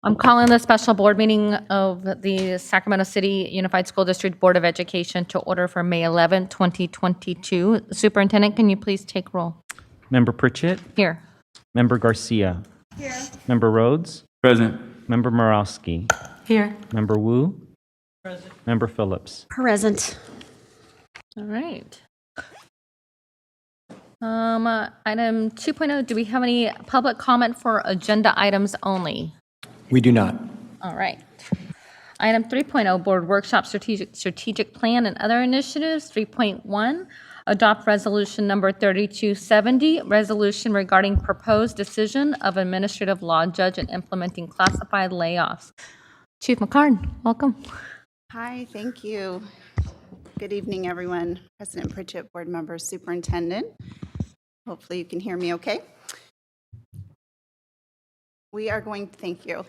I'm calling the special board meeting of the Sacramento City Unified School District Board of Education to order for May 11, 2022. Superintendent, can you please take roll? Member Pritchett? Here. Member Garcia? Here. Member Rhodes? Present. Member Morowski? Here. Member Wu? Present. Member Phillips? Present. All right. Item 2.0, do we have any public comment for agenda items only? We do not. All right. Item 3.0, Board Workshop Strategic Plan and Other Initiatives. 3.1, Adopt Resolution Number 3270, Resolution regarding proposed decision of Administrative Law Judge in implementing classified layoffs. Chief McCarn, welcome. Hi, thank you. Good evening, everyone. President Pritchett, board members, superintendent. Hopefully you can hear me okay. We are going to thank you.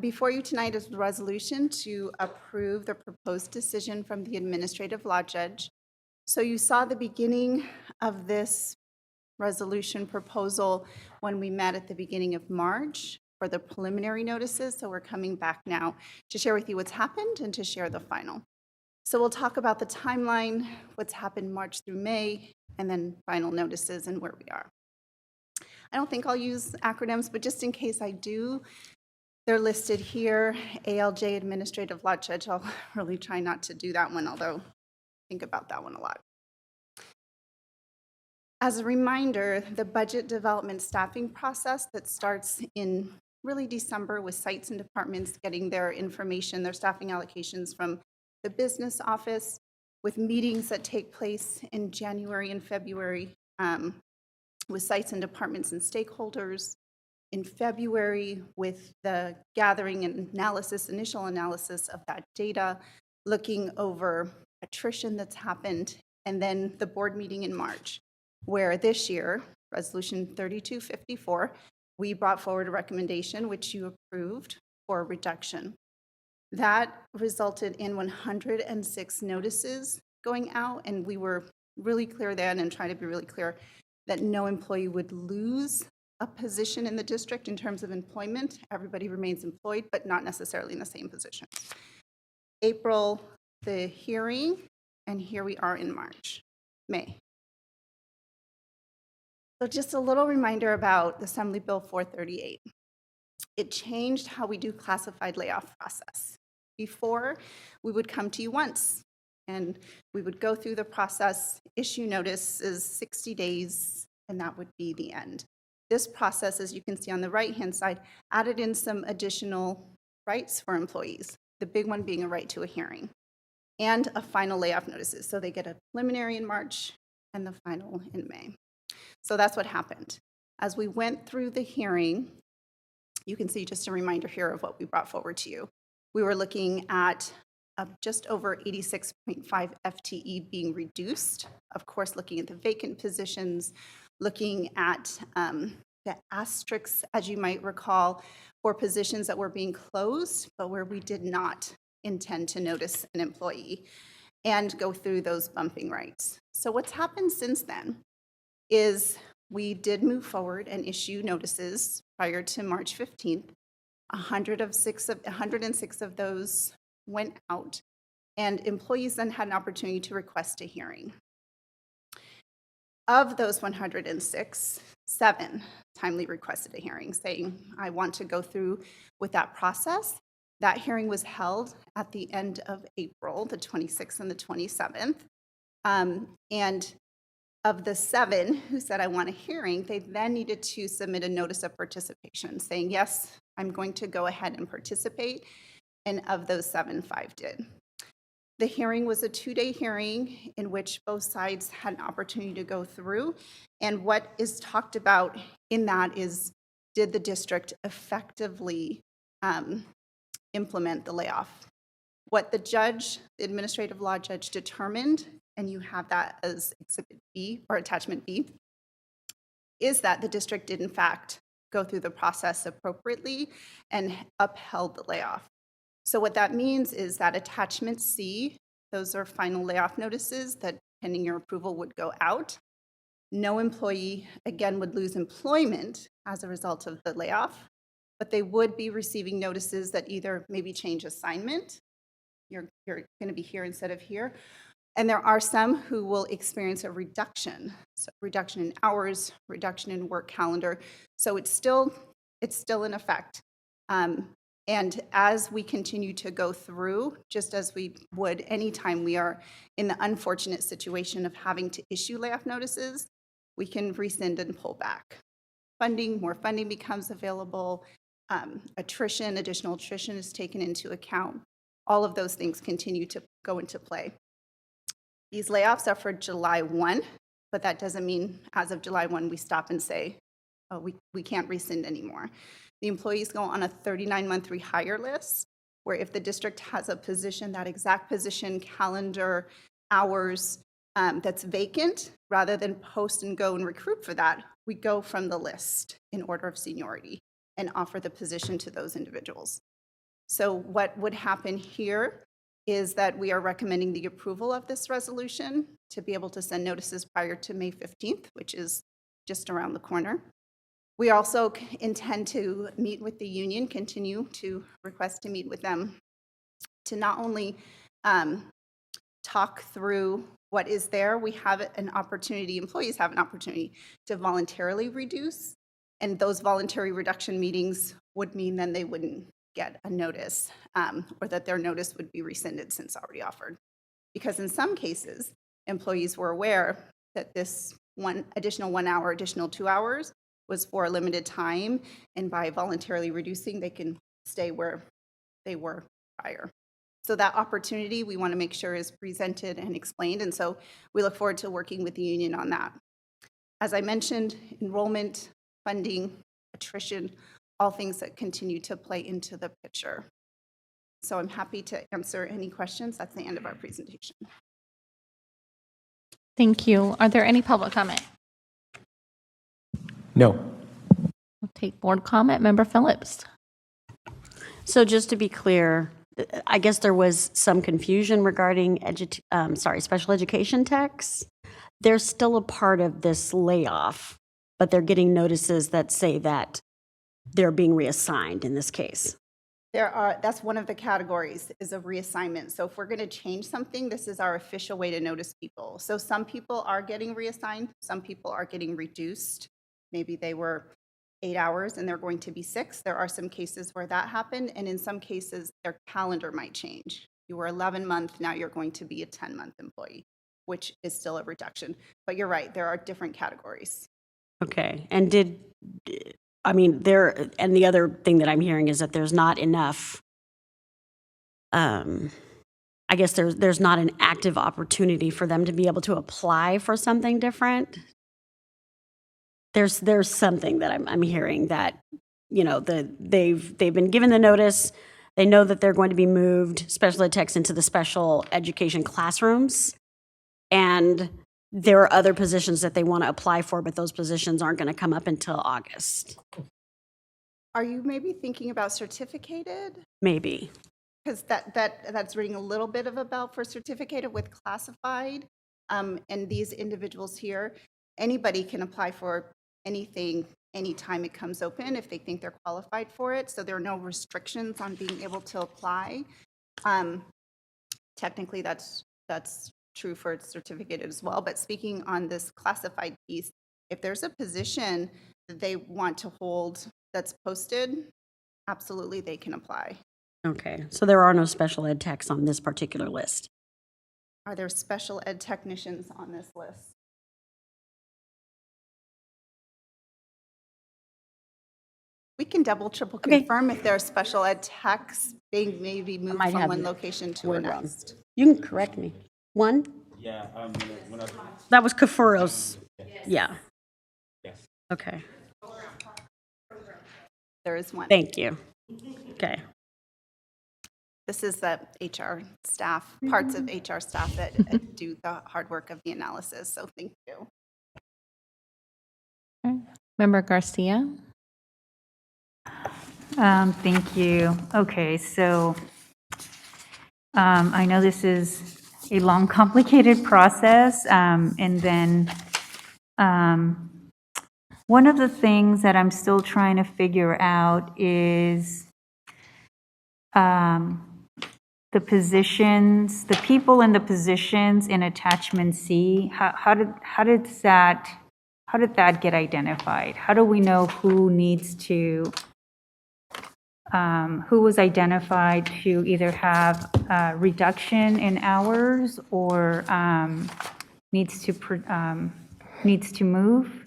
Before you tonight is the resolution to approve the proposed decision from the administrative law judge. So you saw the beginning of this resolution proposal when we met at the beginning of March for the preliminary notices. So we're coming back now to share with you what's happened and to share the final. So we'll talk about the timeline, what's happened March through May, and then final notices and where we are. I don't think I'll use acronyms, but just in case I do, they're listed here. ALJ, Administrative Law Judge. I'll really try not to do that one, although I think about that one a lot. As a reminder, the budget development staffing process that starts in really December with sites and departments getting their information, their staffing allocations from the business office, with meetings that take place in January and February with sites and departments and stakeholders. In February, with the gathering and analysis, initial analysis of that data, looking over attrition that's happened, and then the board meeting in March, where this year, Resolution 3254, we brought forward a recommendation which you approved for a reduction. That resulted in 106 notices going out, and we were really clear then and trying to be really clear that no employee would lose a position in the district in terms of employment. Everybody remains employed, but not necessarily in the same position. April, the hearing, and here we are in May. So just a little reminder about Assembly Bill 438. It changed how we do classified layoff process. Before, we would come to you once, and we would go through the process, issue notices 60 days, and that would be the end. This process, as you can see on the right-hand side, added in some additional rights for employees, the big one being a right to a hearing, and a final layoff notices. So they get a preliminary in March and the final in May. So that's what happened. As we went through the hearing, you can see just a reminder here of what we brought forward to you. We were looking at just over 86.5 FTE being reduced. Of course, looking at the vacant positions, looking at the asterisks, as you might recall, for positions that were being closed, but where we did not intend to notice an employee, and go through those bumping rights. So what's happened since then is we did move forward and issue notices prior to March 15th. 106 of those went out, and employees then had an opportunity to request a hearing. Of those 106, 7 timely requested a hearing, saying, I want to go through with that process. That hearing was held at the end of April, the 26th and the 27th. And of the 7 who said, I want a hearing, they then needed to submit a notice of participation, saying, yes, I'm going to go ahead and participate. And of those 7, 5 did. The hearing was a 2-day hearing in which both sides had an opportunity to go through. And what is talked about in that is, did the district effectively implement the layoff? What the judge, the administrative law judge, determined, and you have that as Exhibit B or Attachment B, is that the district did in fact go through the process appropriately and upheld the layoff. So what that means is that Attachment C, those are final layoff notices that, pending your approval, would go out. No employee, again, would lose employment as a result of the layoff. but they would be receiving notices that either maybe change assignment, you're going to be here instead of here, and there are some who will experience a reduction, so reduction in hours, reduction in work calendar. So it's still in effect. And as we continue to go through, just as we would anytime we are in the unfortunate situation of having to issue layoff notices, we can rescind and pull back. More funding becomes available, additional attrition is taken into account. All of those things continue to go into play. These layoffs are for July 1, but that doesn't mean as of July 1 we stop and say, oh, we can't rescind anymore. The employees go on a 39-month rehire list, where if the district has a position, that exact position, calendar, hours, that's vacant, rather than post and go and recruit for that, we go from the list in order of seniority and offer the position to those individuals. So what would happen here is that we are recommending the approval of this resolution to be able to send notices prior to May 15th, which is just around the corner. We also intend to meet with the union, continue to request to meet with them to not only talk through what is there, we have an opportunity, employees have an opportunity to voluntarily reduce, and those voluntary reduction meetings would mean then they wouldn't get a notice or that their notice would be rescinded since already offered. Because in some cases, employees were aware that this additional 1 hour, additional 2 hours was for a limited time, and by voluntarily reducing, they can stay where they were prior. So that opportunity we want to make sure is presented and explained, and so we look forward to working with the union on that. As I mentioned, enrollment, funding, attrition, all things that continue to play into the picture. So I'm happy to answer any questions. That's the end of our presentation. Thank you. Are there any public comment? No. We'll take board comment. Member Phillips. So just to be clear, I guess there was some confusion regarding special education techs. They're still a part of this layoff, but they're getting notices that say that they're being reassigned in this case. That's one of the categories, is a reassignment. So if we're going to change something, this is our official way to notice people. So some people are getting reassigned, some people are getting reduced. Maybe they were 8 hours and they're going to be 6. There are some cases where that happened, and in some cases their calendar might change. You were 11-month, now you're going to be a 10-month employee, which is still a reduction. But you're right, there are different categories. Okay, and the other thing that I'm hearing is that there's not enough, I guess there's not an active opportunity for them to be able to apply for something different. There's something that I'm hearing that, they've been given the notice, they know that they're going to be moved, special ed techs, into the special education classrooms, and there are other positions that they want to apply for, but those positions aren't going to come up until August. Are you maybe thinking about certificated? Maybe. Because that's ringing a little bit of a bell for certificated with classified. And these individuals here, anybody can apply for anything anytime it comes open if they think they're qualified for it. So there are no restrictions on being able to apply. Technically, that's true for certificated as well. But speaking on this classified piece, if there's a position that they want to hold that's posted, absolutely they can apply. Okay, so there are no special ed techs on this particular list. Are there special ed technicians on this list? We can double, triple Okay. confirm if there are special ed techs being maybe moved might from have one the location to word the wrong. next. You can correct me. One? Yeah, That was Kafuro's. Yeah. Yes. Okay, There is one. thank you. Okay. This is the HR staff, parts of HR staff that do the hard work of the analysis, so thank you. Member Garcia. Thank you. Okay, so I know this is a long, complicated process, and then One of the things that I'm still trying to figure out is the positions, the people in the positions in attachment C. How did that get identified? How do we know who needs to, who was identified to either have a reduction in hours or needs to move?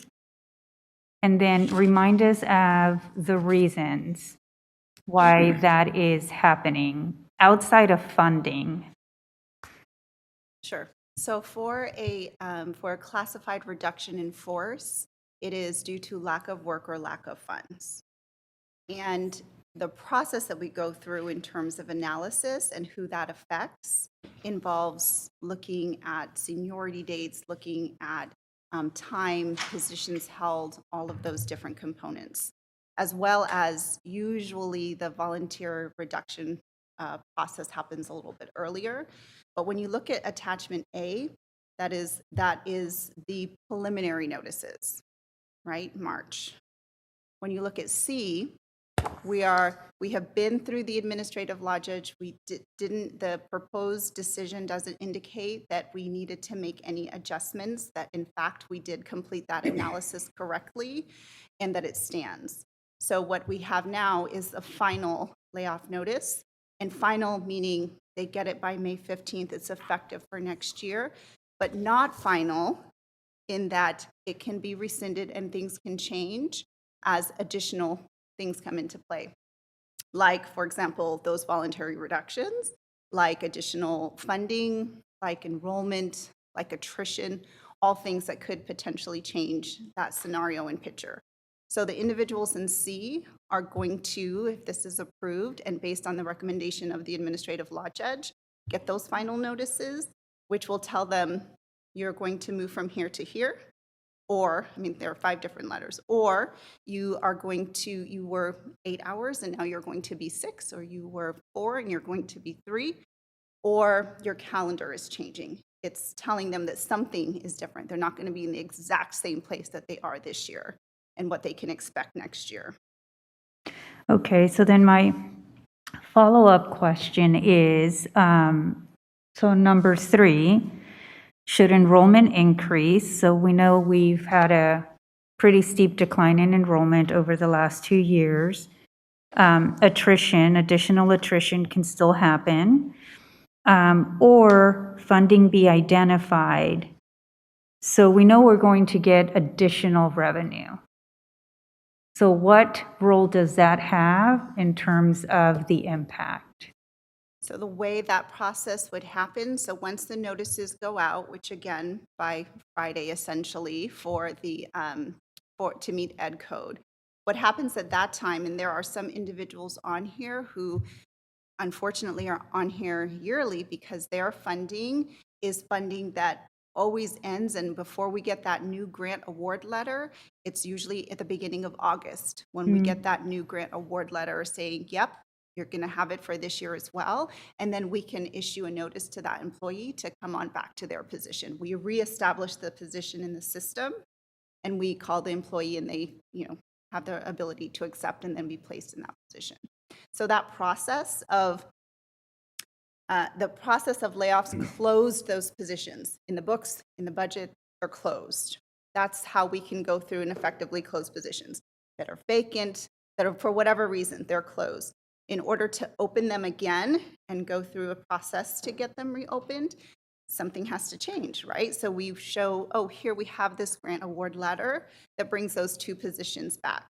And then remind us of the reasons why that is happening outside of funding. Sure. So for a classified reduction in force, it is due to lack of work or lack of funds. And the process that we go through in terms of analysis and who that affects involves looking at seniority dates, looking at time, positions held, all of those different components, as well as usually the volunteer reduction process happens a little bit earlier. But when you look at attachment A, that is the preliminary notices, right? March. When you look at C, we have been through the administrative law judge. The proposed decision doesn't indicate that we needed to make any adjustments, that in fact we did complete that analysis correctly and that it stands. So what we have now is a final layoff notice, and final meaning they get it by May 15th, it's effective for next year, but not final in that it can be rescinded and things can change as additional things come into play. Like, for example, those voluntary reductions, like additional funding, like enrollment, like attrition, all things that could potentially change that scenario and picture. So the individuals in C are going to, if this is approved and based on the recommendation of the administrative law judge, get those final notices, which will tell them you're going to move from here to here. Or, I mean, there are 5 different letters. Or you were 8 hours and now you're going to be 6, or you were 4 and you're going to be 3, or your calendar is changing. It's telling them that something is different. They're not going to be in the exact same place that they are this year and what they can expect next year. Okay, so then my follow-up question is, so number 3, should enrollment increase? So we know we've had a pretty steep decline in enrollment over the last 2 years. Additional attrition can still happen, or funding be identified. So we know we're going to get additional revenue. So what role does that have in terms of the impact? So the way that process would happen, so once the notices go out, which again, by Friday essentially for to meet ed code, what happens at that time, and there are some individuals on here who unfortunately are on here yearly because their funding is funding that always ends, and before we get that new grant award letter, it's usually at the beginning of August when we get that new grant award letter saying, yep, you're going to have it for this year as well. And then we can issue a notice to that employee to come on back to their position. We reestablish the position in the system and we call the employee and they, have the ability to accept and then be placed in that position. So that process of layoffs closed those positions in the books, in the budget, are closed. That's how we can go through and effectively close positions that are vacant, that are for whatever reason, they're closed. In order to open them again and go through a process to get them reopened, something has to change, right? So we show, oh, here we have this grant award letter that brings those 2 positions back.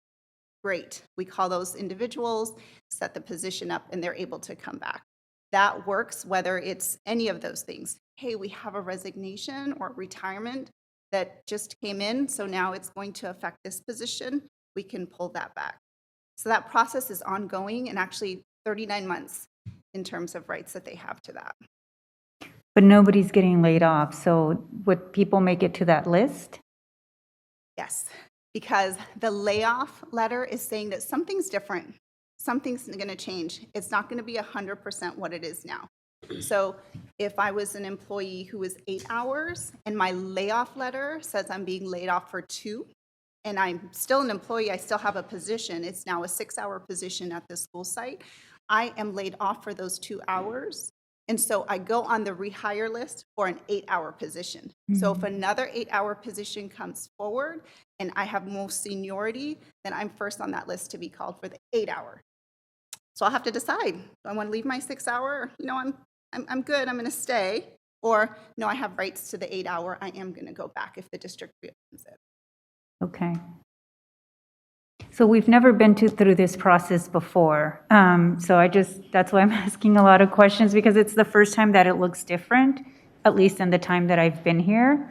Great. We call those individuals, set the position up, and they're able to come back. That works whether it's any of those things. Hey, we have a resignation or retirement that just came in, so now it's going to affect this position. We can pull that back. So that process is ongoing and actually 39 months in terms of rights that they have to that. But nobody's getting laid off, so would people make it to that list? Yes, because the layoff letter is saying that something's different. Something's going to change. It's not going to be 100% what it is now. So if I was an employee who was 8 hours and my layoff letter says I'm being laid off for 2, and I'm still an employee, I still have a position, it's now a 6-hour position at the school site, I am laid off for those 2 hours. And so I go on the rehire list for an 8-hour position. So if another 8-hour position comes forward and I have more seniority, then I'm first on that list to be called for the 8-hour. So I'll have to decide, do I want to leave my 6-hour? I'm good, I'm going to stay. Or, no, I have rights to the 8-hour, I am going to go back if the district reopens it. Okay. So we've never been through this process before. That's why I'm asking a lot of questions, because it's the first time that it looks different, at least in the time that I've been here.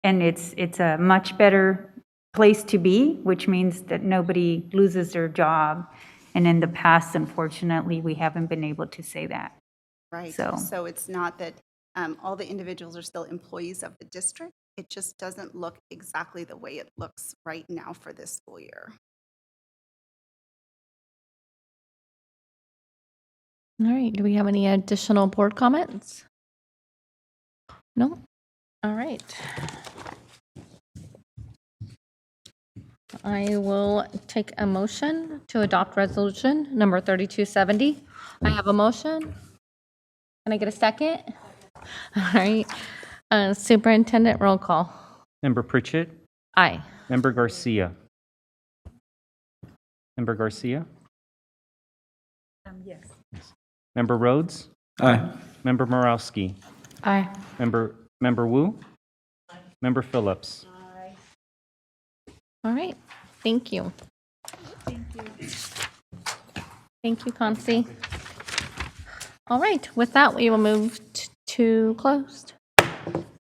And it's a much better place to be, which means that nobody loses their job. And in the past, unfortunately, we haven't been able to say that. Right, So- so it's not that all the individuals are still employees of the district, it just doesn't look exactly the way it looks right now for this school year. All right, do we have any additional board comments? No? All right. I will take a motion to adopt resolution number 3270. I have a motion. Can I get a second? All right. Superintendent, roll call. Member Pritchett. Aye. Member Garcia. Member Garcia. Yes. Member Rhodes. Aye. Member Morowski. Aye. Member Wu. Member Phillips. All right. Thank you. Thank you, Concy. All right. With that, we will move to closed.